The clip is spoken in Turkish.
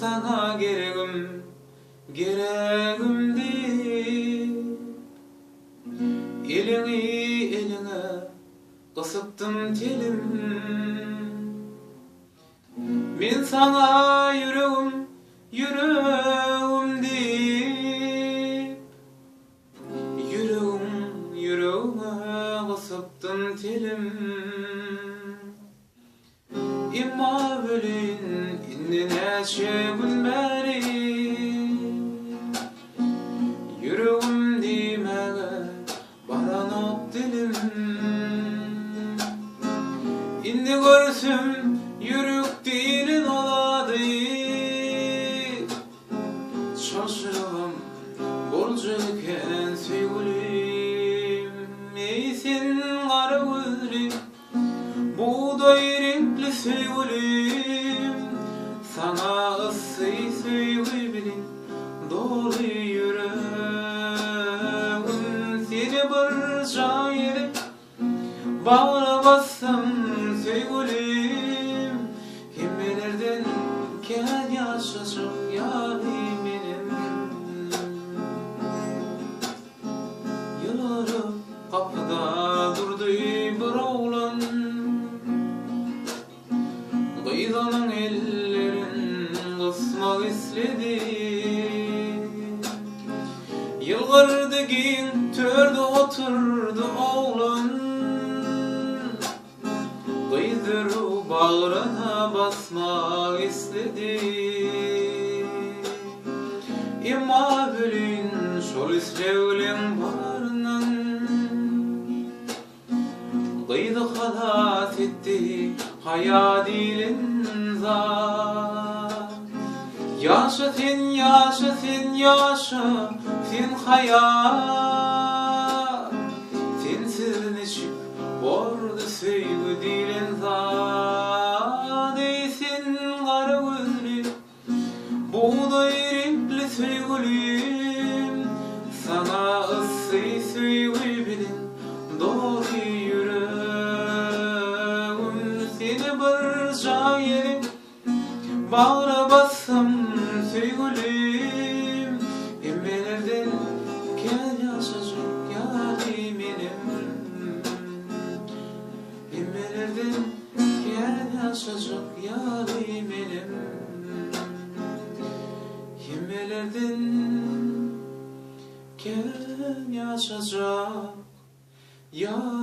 sana geregim, geregimdi. Elini eline kısıptım telim. Men sana yüreğim, yüreğim deyip, yüreğim, yüreğime kısıptım telim. İmma bölün indi neçe gün beri, yüreğim demege baranok dilim. İndi görsüm yürek dilin oladı, şaşırım bolcayken sevgilim. Ey sen kara gözlüm, buğday renkli sevgilim, sana ıssıyı sevgi bilin dolu yüreğim. Seni bir şairi bağla bassam sevgilim, kimlerden ken yaşasın yarim benim. Yılları kapıda durdu bir oğlan, kıydanın ellerin kısmak istedi. Yılgardı giyin törde oturdu oğlan, kıydırı bağrına basmak istedi. İmma bölün şol isrevlen barından, kıydı halat etti hayalin zat. Yaşa sen, yaşa sen, yaşa sen hayat. Sensiz neçip ordu sevgi dilin zat. Ey sen kara gözlüm, buğday renkli sevgilim, sana ıssıyı sevgi bilin doğru yüreğim. Seni bir şairi bağra bassam sevgilim, emmelerden ken yaşayacak yarim benim. Emmelerden ken yaşayacak yarim benim. Emmelerden ken yaşayacak yarim